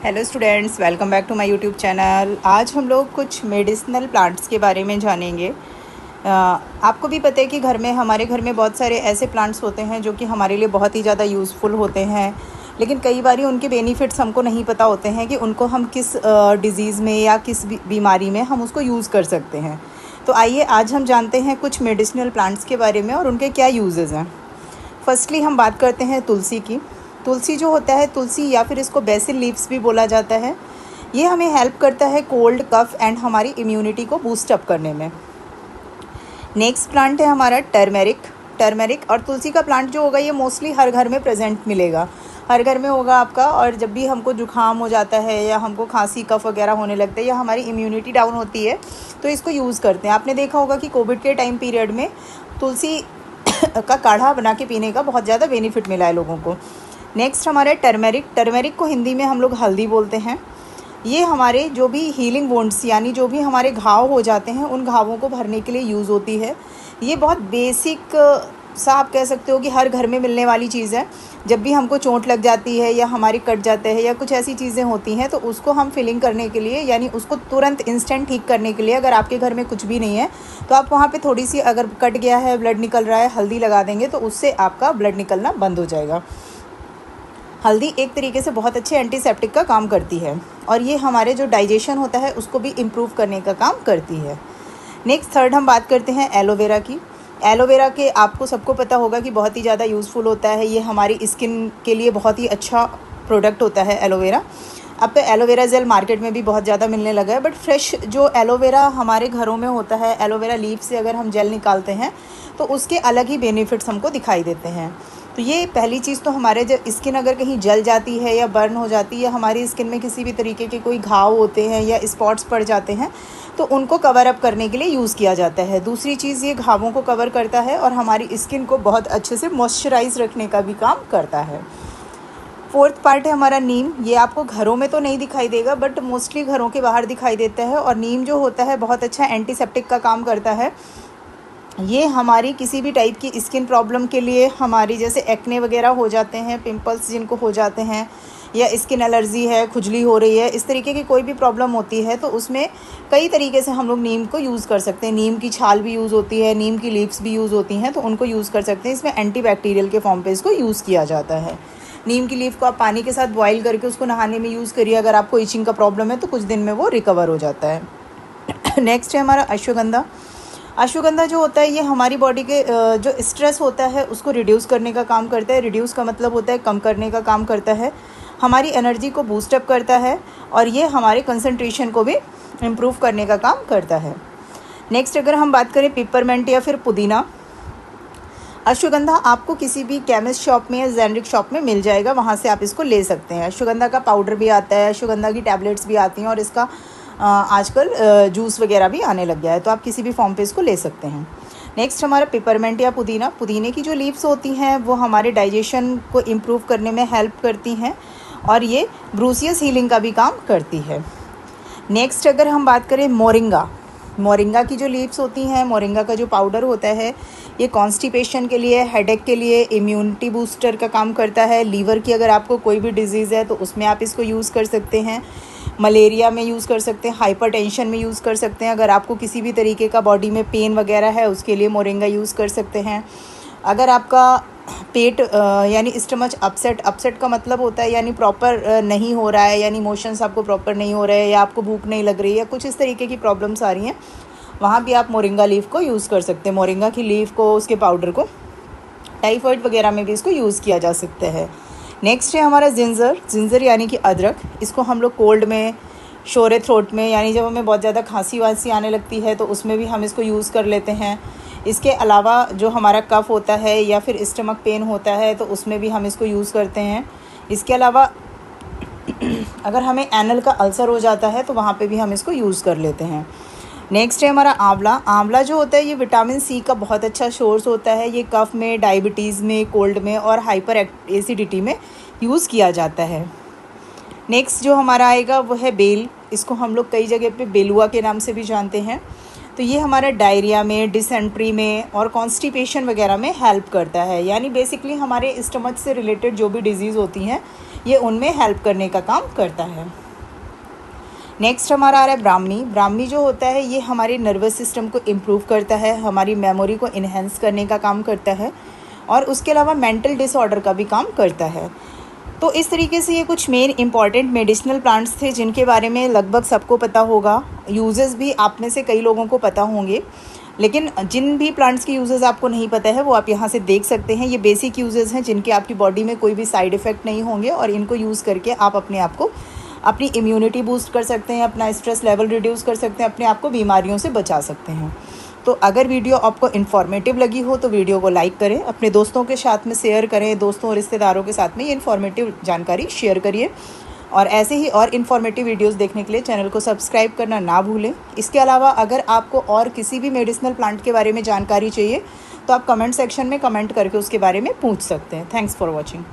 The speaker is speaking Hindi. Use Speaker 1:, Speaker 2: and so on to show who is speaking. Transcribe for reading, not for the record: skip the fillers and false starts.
Speaker 1: Hello students, welcome back to my YouTube channel. आज हम लोग कुछ मेडिसिनल प्लांट्स के बारे में जानेंगे। आपको भी पता है कि हमारे घर में बहुत सारे ऐसे प्लांट्स होते हैं जो कि हमारे लिए बहुत ही ज़्यादा यूज़फुल होते हैं, लेकिन कई बार उनके बेनिफिट्स हमको नहीं पता होते हैं कि उनको हम किस डिज़ीज़ में या किस बीमारी में हम उसको यूज़ कर सकते हैं। तो आइए आज हम जानते हैं कुछ मेडिसिनल प्लांट्स के बारे में और उनके क्या यूजेज़ हैं। फर्स्टली हम बात करते हैं तुलसी की। तुलसी जो होता है, तुलसी या फिर इसको बेसिल लीव्स भी बोला जाता है, ये हमें हेल्प करता है कोल्ड, कफ एंड हमारी इम्यूनिटी को बूस्ट अप करने में। नेक्स्ट प्लांट है हमारा टर्मेरिक और तुलसी का प्लांट जो होगा ये मोस्टली हर घर में प्रेजेंट मिलेगा, हर घर में होगा आपका। और जब भी हमको जुकाम हो जाता है या हमको खांसी कफ वगैरह होने लगता है या हमारी इम्यूनिटी डाउन होती है तो इसको यूज़ करते हैं। आपने देखा होगा कि कोविड के टाइम पीरियड में तुलसी का काढ़ा बना के पीने का बहुत ज़्यादा बेनिफिट मिला है लोगों को। नेक्स्ट हमारे टर्मेरिक को हिंदी में हम लोग हल्दी बोलते हैं। ये हमारे जो भी हीलिंग वुंड्स यानी जो भी हमारे घाव हो जाते हैं उन घावों को भरने के लिए यूज़ होती है। ये बहुत बेसिक सा आप कह सकते हो कि हर घर में मिलने वाली चीज़ है। जब भी हमको चोट लग जाती है या हमारी कट जाते हैं या कुछ ऐसी चीज़ें होती हैं तो उसको हम फिलिंग करने के लिए यानी उसको तुरंत इंस्टेंट ठीक करने के लिए अगर आपके घर में कुछ भी नहीं है तो आप वहाँ पे थोड़ी सी, अगर कट गया है, ब्लड निकल रहा है, हल्दी लगा देंगे तो उससे आपका ब्लड निकलना बंद हो जाएगा। हल्दी एक तरीके से बहुत अच्छे एंटीसेप्टिक का काम करती है और ये हमारे जो डाइजेशन होता है उसको भी इम्प्रूव करने का काम करती है। नेक्स्ट थर्ड हम बात करते हैं एलोवेरा की। एलोवेरा के आपको सबको पता होगा कि बहुत ही ज़्यादा यूज़फुल होता है। ये हमारी स्किन के लिए बहुत ही अच्छा प्रोडक्ट होता है एलोवेरा। अब तो एलोवेरा जेल मार्केट में भी बहुत ज़्यादा मिलने लगा है, बट फ्रेश जो एलोवेरा हमारे घरों में होता है, एलोवेरा लीफ से अगर हम जेल निकालते हैं तो उसके अलग ही बेनिफिट्स हमको दिखाई देते हैं। तो ये पहली चीज़ तो हमारे जब स्किन अगर कहीं जल जाती है या बर्न हो जाती है या हमारी स्किन में किसी भी तरीके के कोई घाव होते हैं या स्पॉट्स पड़ जाते हैं तो उनको कवर अप करने के लिए यूज़ किया जाता है। दूसरी चीज़, ये घावों को कवर करता है और हमारी स्किन को बहुत अच्छे से मॉइस्चराइज रखने का भी काम करता है। फोर्थ पार्ट है हमारा नीम। ये आपको घरों में तो नहीं दिखाई देगा बट मोस्टली घरों के बाहर दिखाई देता है और नीम जो होता है बहुत अच्छा एंटीसेप्टिक का काम करता है। ये हमारी किसी भी टाइप की स्किन प्रॉब्लम के लिए, हमारी जैसे एक्ने वगैरह हो जाते हैं, पिंपल्स जिनको हो जाते हैं या स्किन एलर्जी है, खुजली हो रही है, इस तरीके की कोई भी प्रॉब्लम होती है तो उसमें कई तरीके से हम लोग नीम को यूज़ कर सकते हैं। नीम की छाल भी यूज़ होती है, नीम की लीव्स भी यूज़ होती हैं तो उनको यूज़ कर सकते हैं। इसमें एंटीबैक्टीरियल के फॉर्म पे इसको यूज़ किया जाता है। नीम की लीफ को आप पानी के साथ बॉयल करके उसको नहाने में यूज़ करिए। अगर आपको इचिंग का प्रॉब्लम है तो कुछ दिन में वो रिकवर हो जाता है। नेक्स्ट है हमारा अश्वगंधा। अश्वगंधा जो होता है ये हमारी बॉडी के जो स्ट्रेस होता है उसको रिड्यूस करने का काम करता है। रिड्यूस का मतलब होता है कम करने का काम करता है। हमारी एनर्जी को बूस्ट अप करता है और ये हमारे कंसंट्रेशन को भी इम्प्रूव करने का काम करता है। नेक्स्ट अगर हम बात करें पिपरमेंट या फिर पुदीना। अश्वगंधा आपको किसी भी केमिस्ट शॉप में या जेनरिक शॉप में मिल जाएगा, वहाँ से आप इसको ले सकते हैं। अश्वगंधा का पाउडर भी आता है, अश्वगंधा की टैबलेट्स भी आती हैं और इसका आजकल जूस वगैरह भी आने लग गया है तो आप किसी भी फॉर्म पे इसको ले सकते हैं। नेक्स्ट हमारा पिपरमेंट या पुदीने की जो लीव्स होती हैं वो हमारे डाइजेशन को इम्प्रूव करने में हेल्प करती हैं और ये ब्रूसियस हीलिंग का भी काम करती है। नेक्स्ट अगर हम बात करें मोरिंगा की जो लीव्स होती हैं, मोरिंगा का जो पाउडर होता है ये कॉन्स्टिपेशन के लिए, हेडेक के लिए, इम्यूनिटी बूस्टर का काम करता है। लीवर की अगर आपको कोई भी डिजीज़ है तो उसमें आप इसको यूज़ कर सकते हैं। मलेरिया में यूज़ कर सकते हैं, हाइपरटेंशन में यूज़ कर सकते हैं। अगर आपको किसी भी तरीके का बॉडी में पेन वगैरह है उसके लिए मोरिंगा यूज़ कर सकते हैं। अगर आपका पेट यानी स्टमच अपसेट का मतलब होता है यानी प्रॉपर नहीं हो रहा है, यानी मोशंस आपको प्रॉपर नहीं हो रहे हैं या आपको भूख नहीं लग रही है या कुछ इस तरीके की प्रॉब्लम्स आ रही हैं, वहाँ भी आप मोरिंगा लीफ को यूज़ कर सकते हैं। मोरिंगा की लीफ को, उसके पाउडर को टाइफाइड वगैरह में भी इसको यूज़ किया जा सकता है। नेक्स्ट है हमारा जिंजर यानी कि अदरक। इसको हम लोग कोल्ड में, शोरे थ्रोट में, यानी जब हमें बहुत ज़्यादा खांसी वांसी आने लगती है तो उसमें भी हम इसको यूज़ कर लेते हैं। इसके अलावा जो हमारा कफ होता है या फिर स्टमक पेन होता है तो उसमें भी हम इसको यूज़ करते हैं। इसके अलावा अगर हमें एनल का अल्सर हो जाता है तो वहाँ पे भी हम इसको यूज़ कर लेते हैं। नेक्स्ट है हमारा आंवला जो होता है ये विटामिन सी का बहुत अच्छा सोर्स होता है। ये कफ में, डायबिटीज़ में, कोल्ड में और हाइपर एसिडिटी में यूज़ किया जाता है। नेक्स्ट जो हमारा आएगा वो है बेल। इसको हम लोग कई जगह पे बेलुआ के नाम से भी जानते हैं। तो ये हमारा डायरिया में, डिसेंट्री में और कॉन्स्टिपेशन वगैरह में हेल्प करता है। यानी बेसिकली हमारे स्टमच से रिलेटेड जो भी डिजीज़ होती हैं ये उनमें हेल्प करने का काम करता है। नेक्स्ट हमारा आ रहा है ब्राह्मी। ब्राह्मी जो होता है ये हमारे नर्वस सिस्टम को इम्प्रूव करता है, हमारी मेमोरी को इन्हेंस करने का काम करता है और उसके अलावा मेंटल डिसऑर्डर का भी काम करता है। तो इस तरीके से ये कुछ मेन इंपॉर्टेंट मेडिसिनल प्लांट्स थे जिनके बारे में लगभग सबको पता होगा। यूजेस भी आप में से कई लोगों को पता होंगे, लेकिन जिन भी प्लांट्स के यूजेस आपको नहीं पता है वो आप यहाँ से देख सकते हैं। ये बेसिक यूजेस हैं जिनके आपकी बॉडी में कोई भी साइड इफ़ेक्ट नहीं होंगे और इनको यूज़ करके आप अपने आप को, अपनी इम्यूनिटी बूस्ट कर सकते हैं, अपना स्ट्रेस लेवल रिड्यूस कर सकते हैं, अपने आप को बीमारियों से बचा सकते हैं। तो अगर वीडियो आपको इन्फॉर्मेटिव लगी हो तो वीडियो को लाइक करें, अपने दोस्तों के साथ में शेयर करें, दोस्तों और रिश्तेदारों के साथ में ये इन्फॉर्मेटिव जानकारी शेयर करिए। और ऐसे ही और इन्फॉर्मेटिव वीडियोस देखने के लिए चैनल को सब्सक्राइब करना ना भूलें। इसके अलावा अगर आपको और किसी भी मेडिसिनल प्लांट के बारे में जानकारी चाहिए तो आप कमेंट सेक्शन में कमेंट करके उसके बारे में पूछ सकते हैं। Thanks for watching.